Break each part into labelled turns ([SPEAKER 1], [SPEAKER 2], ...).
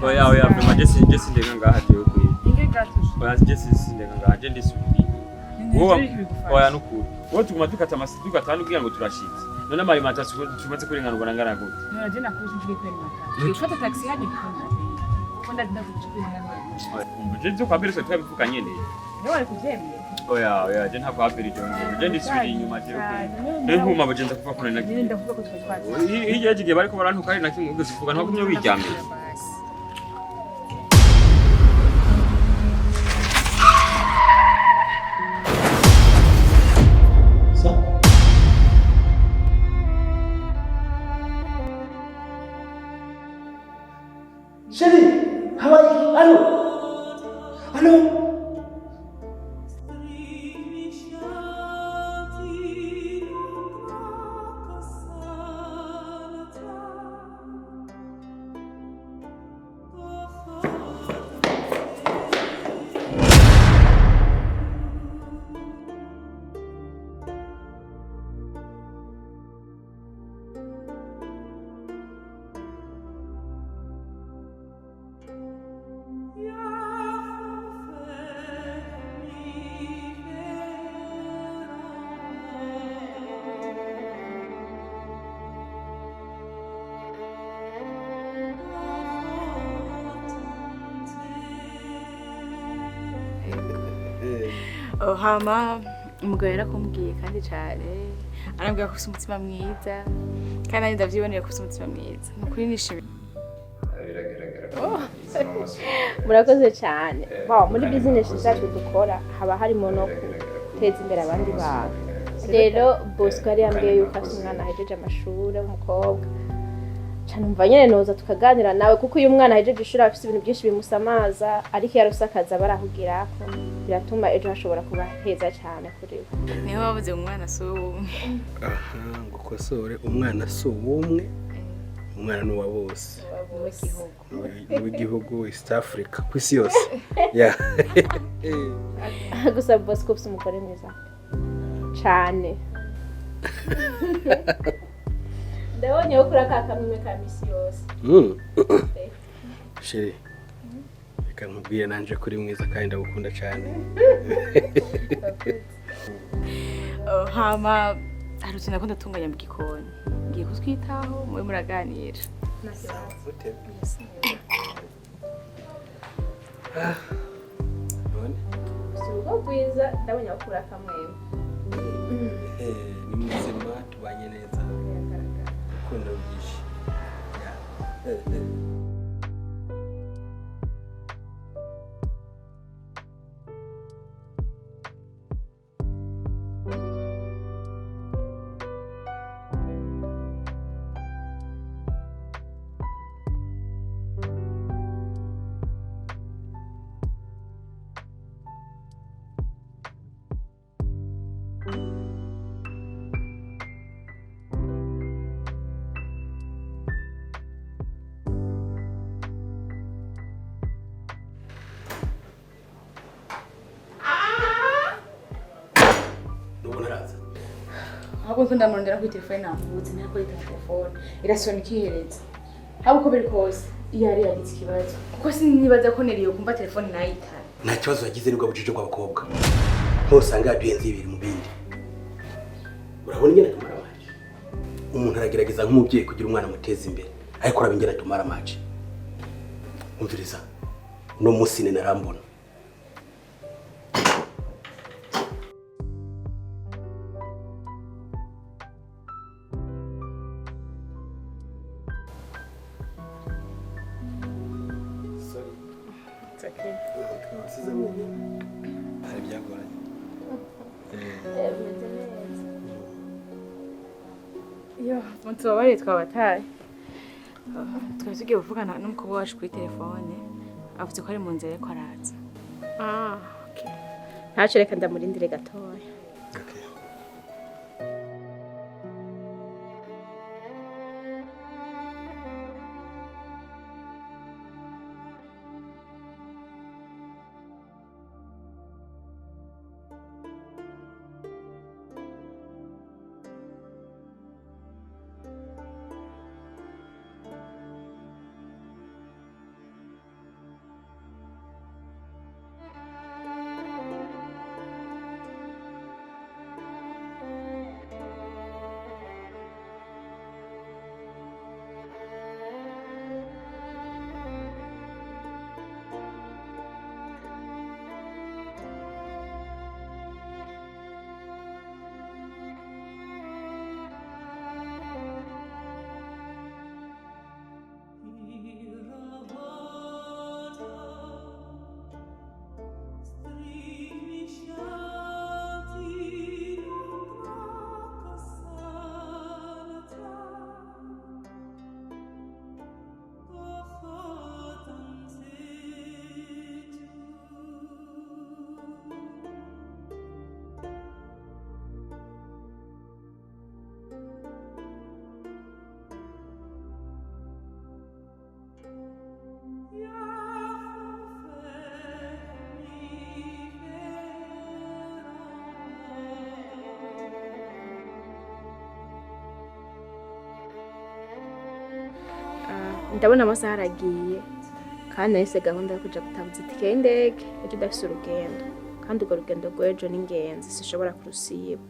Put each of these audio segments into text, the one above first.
[SPEAKER 1] oya prima Jesse ndenga ngaha jewe kwi
[SPEAKER 2] Inge gatusha
[SPEAKER 1] oya Jesse ndenga ngaha je ndisubiri oya nukuri wowe tuguma dukata amasitu gatanu kugira ngo turashitse none mari matatu tumaze kurenganurwa nangana gute
[SPEAKER 2] none je nakuje ngiye kweri matatu ufata taxi hadi konda ndakuchukua ngana
[SPEAKER 1] je nzo kwambere so twabivuga nyene
[SPEAKER 2] niwe ari kuvyemye
[SPEAKER 1] oya je ntabwo habiri je ndisubiri inyuma je nkuma bagenza kuva kuna nagi
[SPEAKER 2] ninde ndavuga ko twatwaje
[SPEAKER 1] hirya yagiye bariko barantuka ari nakimwe uvuga ntagumye wiryamye
[SPEAKER 3] Serie, how are you? Hello?
[SPEAKER 2] hama umugabo yarakumbwiye kandi cyane arambwira ko ufite umutima mwiza kandi nanjye ndavyiboneye ko ufite umutima mwiza nukuri nishimye
[SPEAKER 4] murakoze cyane muri business zacu dukora haba harimo no guteza imbere abandi bantu rero Bosco yari yambwiye yuko afite umwana ahejeje amashuri w'umukobwa cyane umva nyene noza tukaganira nawe kuko uyu mwana ahejeje ishuri afite ibintu byinshi bimusamaza ariko yarusakaza barahugirako biratuma ejo hashobora kuba heza cyane kuri we
[SPEAKER 2] niho bavuze umwana si uwumwe
[SPEAKER 3] ngo kosore umwana si uwumwe umwana ni uwa bose w'igihugu East Africa ku isi yose
[SPEAKER 4] gusa Bosco ufite umugore mwiza cyane ndabonye ko kuri aka kamwe ka misi yose
[SPEAKER 3] Serie reka nkubwire nanje kuri mwiza kandi ndagukunda cyane
[SPEAKER 2] hama hari utuntu nakunda tunganya mu gikoni ngiye kutwitaho mwe muraganira
[SPEAKER 4] urugo rwiza ndabonye ko kuri aka kamwe
[SPEAKER 3] ni muzima tubanye neza ukunda byinshi
[SPEAKER 2] ahubwo ndamurondera kuri telefone namubutse nako yita telefone irasona ikihereza haba uko biri kose iyo ari yagize ikibazo kuko sinibaza ko neriyo kumva telefone nayitara
[SPEAKER 3] nta kibazo yagize nibwo bucece bw'abakobwa ntusanga yaduhenze ibiri mu bindi urabona ingene tumara amaji umuntu aragerageza nk'umubyeyi kugira umwana amuteza imbere ariko uraba ingene tumara amaji umviriza uno munsi narambona
[SPEAKER 2] tubabariye twabataye twari tugiye kuvugana n'umukobwa wacu kuri telefone avuze ko ari mu nzira ariko araza
[SPEAKER 4] ntacyo reka ndamurindire gatoya ndabona amasaha aragiye kandi nahise gahunda yo kuja gutabuza itike y'indege ejo udafise urugendo kandi urwo rugendo rw'ejo ni ingenzi sinshobora kurusiba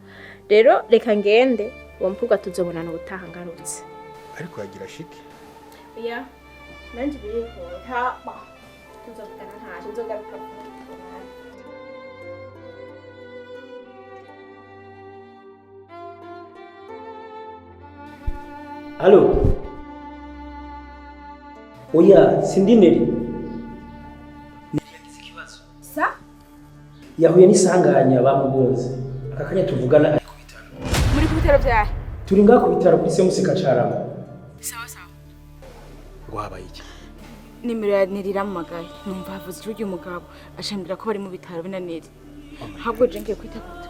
[SPEAKER 4] rero reka ngende uwo mukobwa tuzobonana ubutaha ngarutse
[SPEAKER 3] ariko yagira shiki
[SPEAKER 4] iya nanje biriko ntaba tuzovugana ntaje nzogaruka
[SPEAKER 5] Halo. Oya, sindi Neri.
[SPEAKER 2] Sa?
[SPEAKER 5] Yahuye n'isanganya bamugonze. Aka kanya tuvugana ari ku bitaro.
[SPEAKER 2] Muri ku bitaro vyahe?
[SPEAKER 5] Turi ngaho ku bitaro kuri Semuseka Carama.
[SPEAKER 2] Sawa sawa.
[SPEAKER 3] wabaye iki
[SPEAKER 2] Nimero ya Neri iramagaye. Numva havuze ijwi ry'umugabo ashambira ko bari mu bitaro binaniri. Habwo je ngiye kwita kuta.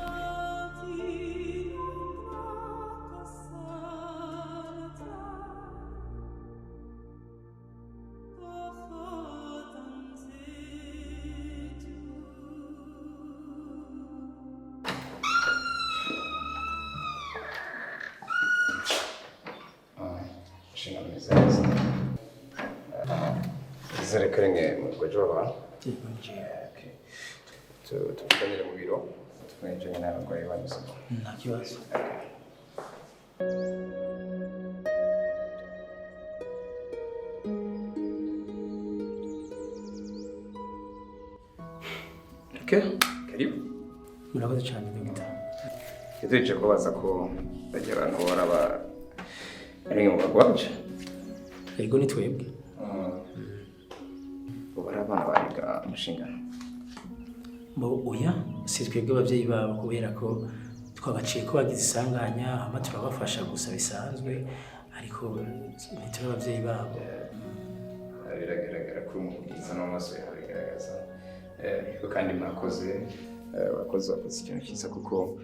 [SPEAKER 6] Zere kerenge mu joba.
[SPEAKER 5] Okay.
[SPEAKER 6] Tuganire mu biro. Tuganire n'abarwayi banyuze.
[SPEAKER 5] Nta kibazo.
[SPEAKER 6] Okay. Karibu.
[SPEAKER 5] Murakoze cyane Dr.
[SPEAKER 6] Yatuje kubaza ko bagira abantu baraba ari mu bagwaje.
[SPEAKER 5] Yego ni twebwe.
[SPEAKER 6] Barabana bariga umushinga.
[SPEAKER 5] Bo oya si twebwe abavyeyi babo kubera ko twabaciye ko bagize isanganya ama turabafasha gusa bisanzwe ariko nitwe abavyeyi babo.
[SPEAKER 6] Biragaragara ko umugizi n'amaso yawe bigaragaza. Ariko kandi mwakoze wakoze ikintu cyiza kuko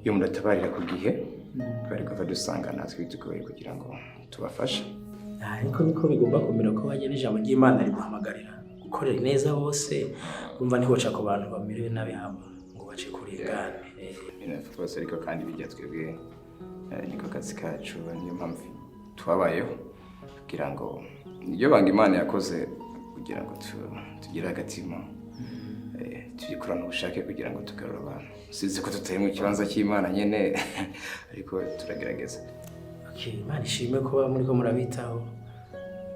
[SPEAKER 6] iyo mudatabarira ku gihe bari kuva dusanga natwe bitugoye kugira ngo tubafashe.
[SPEAKER 5] Ariko niko bigomba kumera ko bagera ijambo ry'Imana riduhamagarira gukorera neza bose umva niho ca ku bantu bamerewe nabi hama ngo bace kurengana.
[SPEAKER 6] Twese ariko kandi bijya twebwe niko kazi kacu niyo mpamvu twabayeho kugira ngo niyo banga Imana yakoze kugira ngo tugire agatima tuyikorana ubushake kugira ngo tugarure abantu. Sizi ko tutari mu kibanza cy'Imana nyene ariko turagerageza.
[SPEAKER 5] Okay, Imana ishimwe ko muri ko murabitaho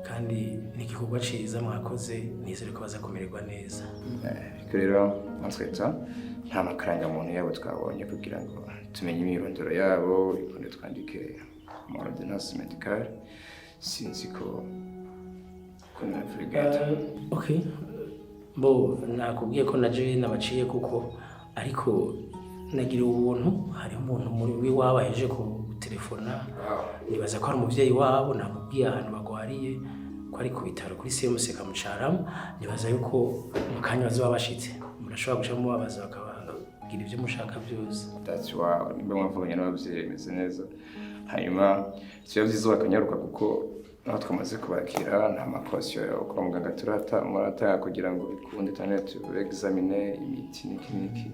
[SPEAKER 5] kandi n'igikorwa ciza mwakoze nizere ko baza kumererwa neza.
[SPEAKER 6] Ariko rero answeta nta makaranga muntu yabo twabonye kugira ngo tumenye imyirondoro yabo ikunde twandike mu ordonnance médicale sinzi ko kuna frigata.
[SPEAKER 5] Okay. Bo nakubwiye ko naje nabaciye kuko ariko nagira ubuntu hari umuntu muri wabo aheje ku telefona nibaza ko ari umuvyeyi wabo namubwiye ahantu bagwariye ko ari ku bitaro kuri Semuseka mu Carama nibaza yuko mu kanya bazoba bashitse murashobora guca mu babaza bakabagira ivyo mushaka byose.
[SPEAKER 6] That's why nimba mwavuganye n'abavyeyi meze neza hanyuma cyo bakanyaruka kuko naho twamaze kubakira nta makosyo yo kwa muganga murata kugira ngo bikunde internet examine imiti niki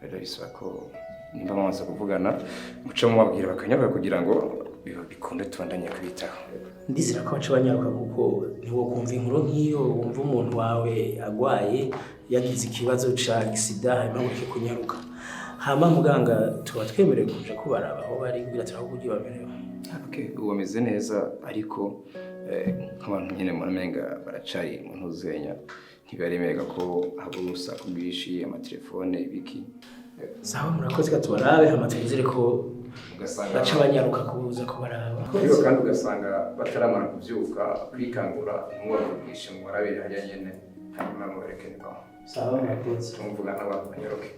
[SPEAKER 6] rero bisaba ko nimba mwamaze kuvugana muce mubabwira bakanyaruka kugira ngo bikunde tubandanye kubitaho.
[SPEAKER 5] Ndizira ko baca banyaruka kuko niwo kumva inkuru nk'iyo wumva umuntu wawe agwaye yagize ikibazo ca accident hanyuma ngo kunyaruka hama muganga tuba twemerewe kuja kubaraba aho bari kugira turakugira bamerewe.
[SPEAKER 6] Okay, uwameze neza ariko nk'abantu nyine muramenga baracari mu ntuzenya ntibaremerega ko haburusa kubwishi amatelefone ibiki.
[SPEAKER 5] Sawa murakoze katubarabe hama twizere ko baca banyaruka kuza kubaraba.
[SPEAKER 6] Ariko kandi ugasanga bataramara kuvyuka kwikangura ntimubabwishe mu barabiri hariya nyene hanyuma mubareke nibaho.
[SPEAKER 5] Sawa murakoze.
[SPEAKER 6] Tumvuga n'abantu banyaruke.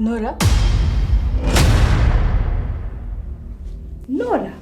[SPEAKER 2] Nora? Nora?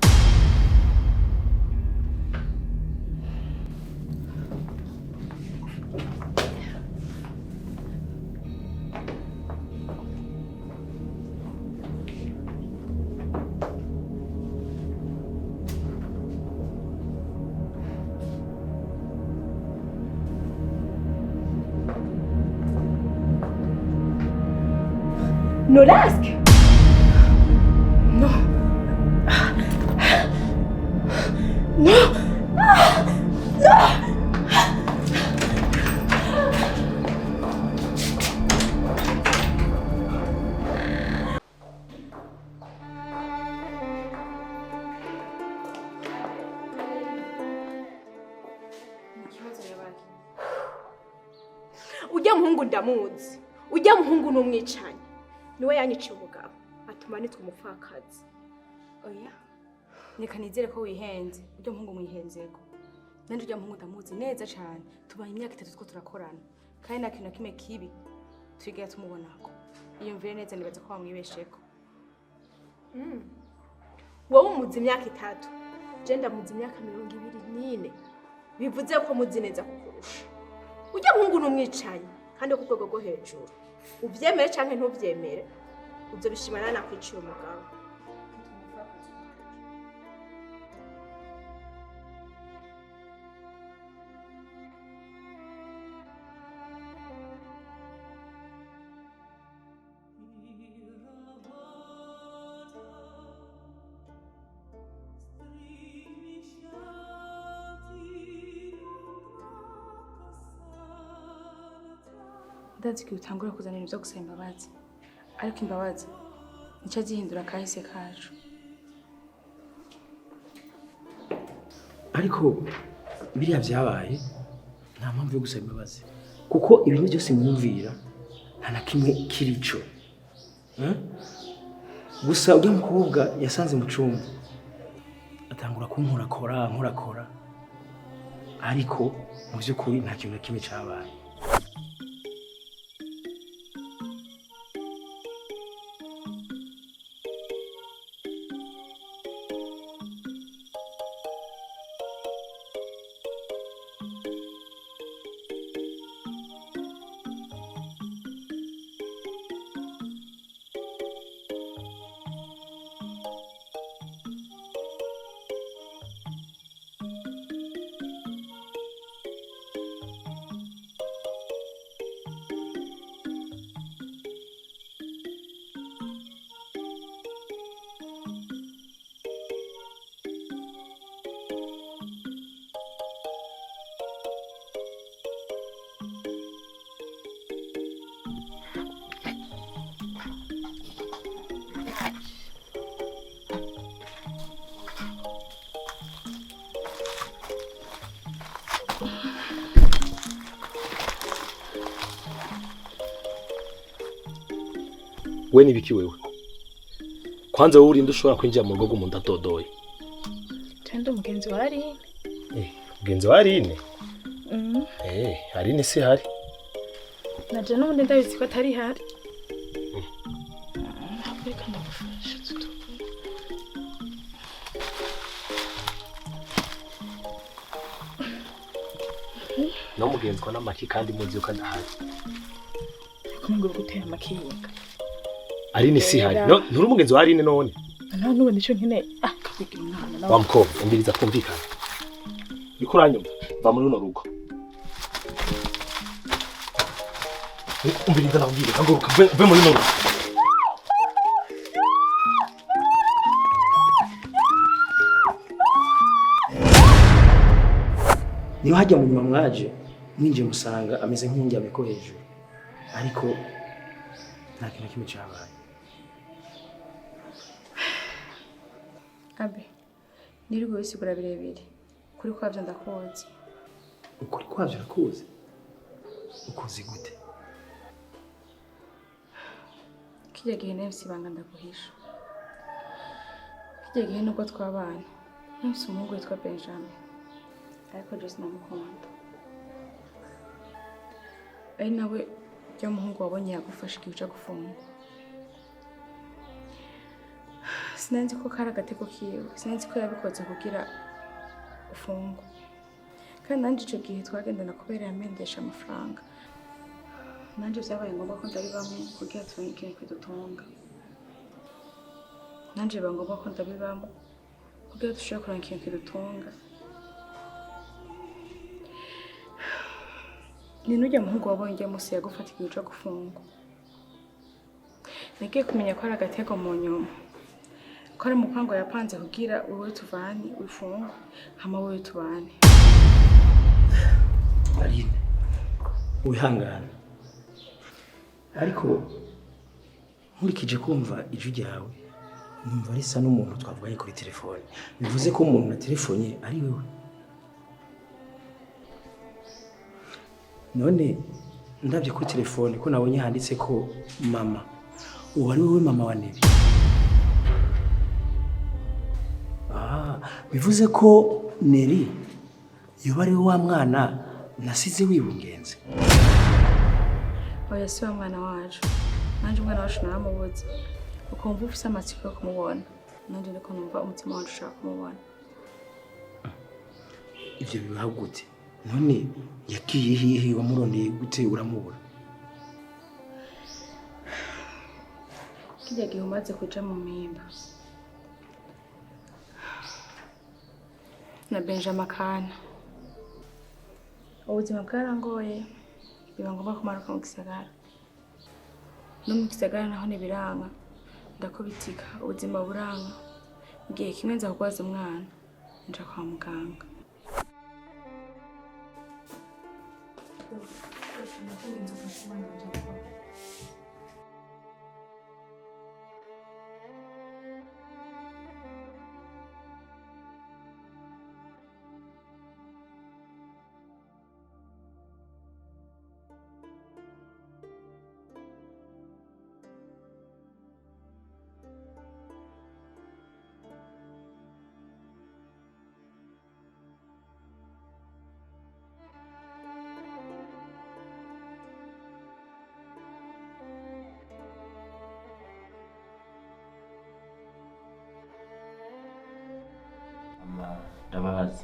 [SPEAKER 2] Norask? No. No. No.
[SPEAKER 4] Ujya muhungu ndamuzi. Ujya muhungu n'umwicanyi. Niwe yanyiciye umugabo. Atuma nitwe umupfakazi.
[SPEAKER 2] Oya. Reka nizere ko wihenze. Ujya muhungu mwihenzeko. Nanje ujya muhungu ndamuzi neza cyane. Tubaye imyaka 3 two turakorana. Kandi nta kintu na kimwe kibi twigera tumubonako. Iyo mvire neza nibaza ko wamwibesheko.
[SPEAKER 4] Wowe umuzi imyaka 3. Je ndamuzi imyaka 24. Bivuze ko muzi neza kukurusha. Ujya muhungu n'umwicanyi kandi ku rwego rwo hejuru. Uvyemere canke ntuvyemere. Uzobishimana na kwicira umugabo.
[SPEAKER 2] Ndazi ko utangura kuzanira ibyo gusaba imbabazi. Ariko imbabazi nicyo zihindura kahise kacu.
[SPEAKER 5] ariko biriya byabaye nta mpamvu yo gusaba imbabazi kuko ibintu byose mwumvira nta na kimwe kirico. Gusa ujya mukobwa yasanze mu cyumba atangura kunkorakora ariko mu by'ukuri nta kintu na kimwe cyabaye.
[SPEAKER 3] We nibiki wewe? Kwanza wowe urinde ushobora kwinjira mu rugo rw'umuntu atodoye.
[SPEAKER 2] Tendo mugenzi wa Aline.
[SPEAKER 3] Mugenzi wa Aline? Aline si hari.
[SPEAKER 2] Naje n'ubundi ndabizi ko atari hari. Reka ndagufasha tutu.
[SPEAKER 3] No mugenzi ko n'amaki kandi muzi uko adahari.
[SPEAKER 2] Kumwe gutera amakinga.
[SPEAKER 3] Aline si hari. No, nturi umugenzi wa Aline none.
[SPEAKER 2] Nta n'ubu nico nkene kabigira umwana nawe.
[SPEAKER 3] Wa mukobwa umbiriza kumvikana. Niko uranyumva va muri runo rugo. Umbiriza nabwire kanguruka mve muri runo rugo.
[SPEAKER 5] Niyo hajya mu nyuma mwaje mwinjiye musanga ameze nk'indyame ko hejuru ariko nta kintu kimwe cyabaye.
[SPEAKER 2] Abe nirwo bisigura birebire kuri kwavyo ndakoze.
[SPEAKER 5] Ukuri kwavyo urakuzi? Ukuzi gute?
[SPEAKER 2] Kijya gihe nefsi banga ndaguhisha. Kijya gihe nuko twabana nefsi umuhungu witwa Benjamin ariko Jesse namukunda. Ari nawe jya muhungu wabonye yagufasha igihe uca gufungwa. sinanzi ko kari agateko kiwe, sinanzi ko yabikoze kugira ufungwe. Kandi nanje ico gihe twagendana kubera yamendesha amafaranga. Nanje vyabaye ngombwa ko ndabibamwo kugira turonke ikintu kidutunga. Nanje biba ngombwa ko ndabibamwo kugira dushobore kuronka ikintu kidutunga. Ni nujya muhungu wabonye ujya musi yagufata igihe cyo gufungwa. Nagiye kumenya ko ari agatego mu nyuma. Ko ari umupango yapanze kugira wewe tuvane ufungwe hama wewe tubane.
[SPEAKER 5] Aline, wihangana. Ariko nkurikije kumva ijwi ryawe numva risa n'umuntu twavuganye kuri telefone. Bivuze ko umuntu na telefone ari wewe. None ndabye kuri telefone ko nabonye handitse ko mama. Ubu ari wowe mama wa Neri. Bivuze ko Neri yoba ari wa mwana nasize wibungenze.
[SPEAKER 2] Oya si wa mwana wacu. Nanje umwana wacu naramubuze. Uko mva ufise amatsiko yo kumubona. Nanje ndiko numva umutima wacu ushaka kumubona.
[SPEAKER 5] Ivyo bibaho gute? None yagiye hehe wamurondeye gute uramubura?
[SPEAKER 2] Kirya gihe umaze kuja mu mpimba. Na Benjamin Kana. Ubuzima bwarangoye. Biba ngombwa kumanuka mu gisagara. No mu gisagara naho nibiranga. Ndakubitika ubuzima buranga. Ngiye kimwe nza kugwaza umwana. Nja kwa muganga.
[SPEAKER 7] Ndababaza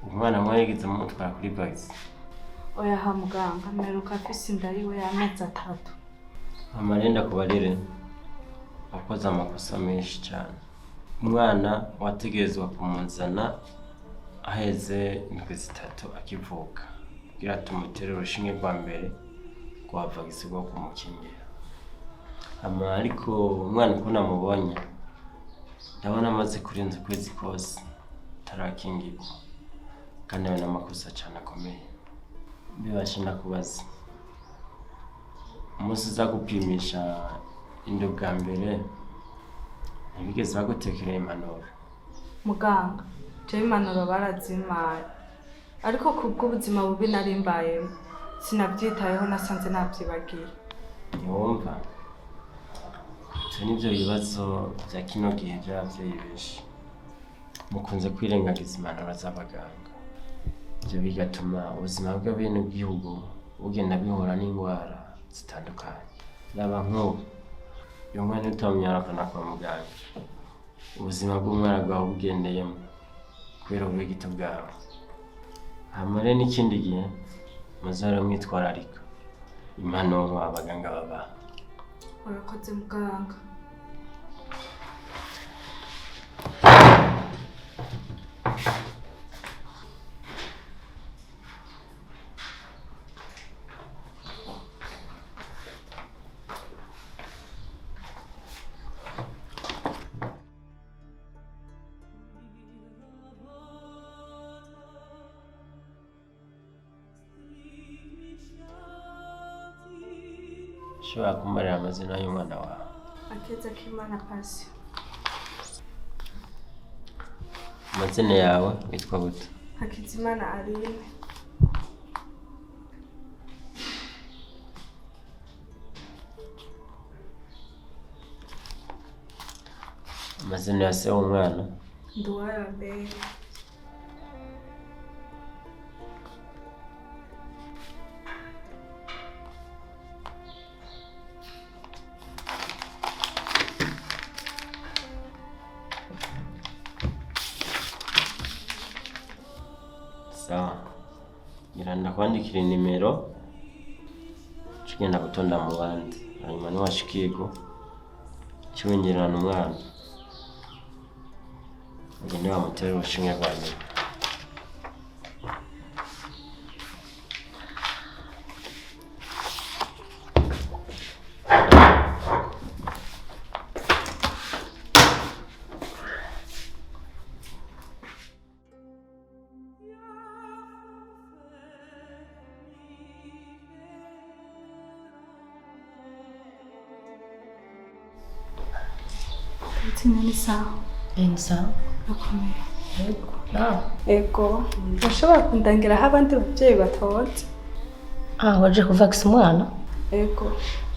[SPEAKER 7] umwana mwayigize mutwara kuri base.
[SPEAKER 8] Oya ha muganga mperuka afise inda yiwe y'amezi 3.
[SPEAKER 7] Amarenda kubarire wakoze amakosa menshi cyane. Umwana wategerezwa kumuzana aheze indwi 3 akivuka kugira tumutere urushinge rwa mbere rwava gisigo kumukingira. Ariko umwana uko namubonye ndabona amaze kurenza ukwezi kose tarakingirwa kandi ari n'amakosa cyane akomeye. Bibashe nakubaza umunsi uza gupimisha inda bwa mbere ntibigeze bagutekereye impanuro?
[SPEAKER 8] Muganga je impanuro barazimaye ariko kubw'ubuzima bubi narimbayemo sinabyitayeho nasanze nabyibagiye.
[SPEAKER 7] Ntiwumva nibyo bibazo bya kino gihe by'ababyeyi benshi mukunze kwirengagiza impanuro z'abaganga. Ibyo bigatuma ubuzima bw'abenegihugu bugenda bihura n'indwara zitandukanye. Naba nk'ubu uyu mwana utamwirukana kwa muganga ubuzima bw'umwana bwawe bugendeyemo kubera ubwigito bwawe. Hamare n'ikindi gihe muzahora mwitwararika impanuro abaganga babaha.
[SPEAKER 8] Urakoze muganga.
[SPEAKER 7] Ushobora kumarira amazina y'umwana wawe?
[SPEAKER 8] Akeza k'Imana Pasi.
[SPEAKER 7] Amazina yawe witwa gute?
[SPEAKER 8] Hakizimana Aline.
[SPEAKER 7] Amazina ya se w'umwana?
[SPEAKER 8] Nduwayo Abel.
[SPEAKER 7] ndakwandikira inimero cugenda gutonda mu bandi hanyuma niwashikirwa ciwengerana umwana ugende wamutera urushinge rwa nyuma.
[SPEAKER 8] Ni sawa.
[SPEAKER 9] Ni sawa.
[SPEAKER 8] Nakomeye.
[SPEAKER 9] Yego. Nawe.
[SPEAKER 8] Ego. Urashobora kundangira aho abandi bavyeyi batonze?
[SPEAKER 9] Waje kuvakisa umwana?
[SPEAKER 8] Ego.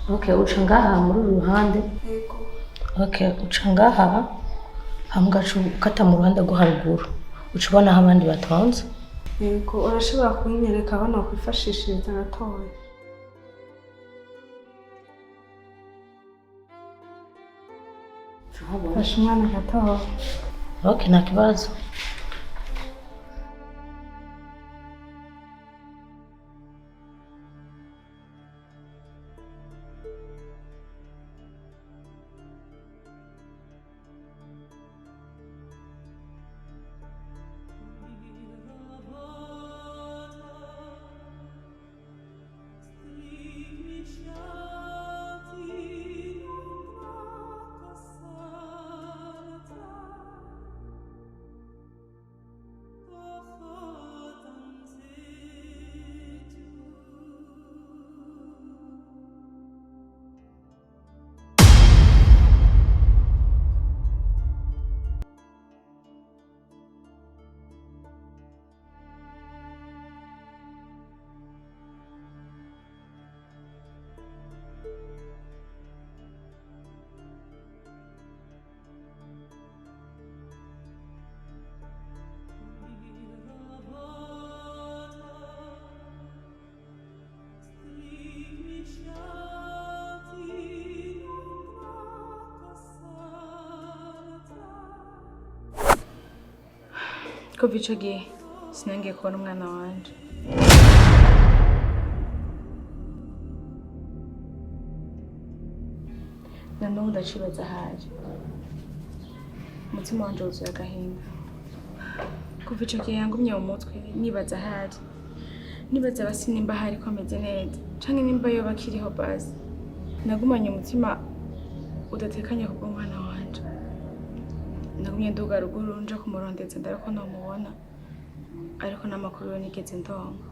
[SPEAKER 9] Okay, uca ngaha muri uru ruhande.
[SPEAKER 8] Ego.
[SPEAKER 9] Okay, uca ngaha hamgacu ukata mu ruhande rwo haruguru. Uca ubona aho abandi batonze?
[SPEAKER 8] Ego, urashobora kunyereka aho nokwifashishiriza gatoya? Fasha umwana gatoya.
[SPEAKER 9] Okay, nta kibazo.
[SPEAKER 2] Kuva ico gihe sinangiye kubona umwana wanje. Na n'ubu ndacibaza ahaje. Umutima wanje wuzuye agahinda. Kuva ico gihe yangumye mu mutwe nibaza ahaje. Nibaza basi nimba hari ko ameze neza canke nimba yoba akiriho basi. Nagumanye umutima udatekanye kubw'umwana wanje. Nagumye nduga ruguru nja kumurondeza ndarako ntamubona ariko n'amakuru yo nigeze ndonka.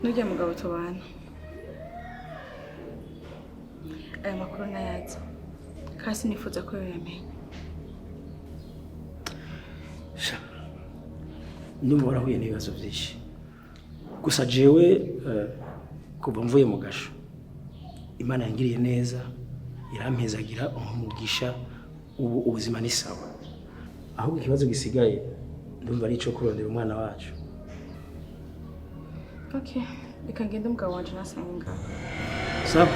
[SPEAKER 2] Nurya mugabo tubana aya makuru nayazi kasi nifuza ko yoyamenya.
[SPEAKER 5] Ndumva warahuye n'ibibazo byinshi gusa jewe kuva mvuye mu gasho Imana yangiriye neza irampezagira umugisha ubu ubuzima ni sawa, ahubwo ikibazo gisigaye ndumva ari ico kurondera umwana wacu.
[SPEAKER 2] Okay, bikagenda umugabo wanje nasenga.
[SPEAKER 5] Sawa.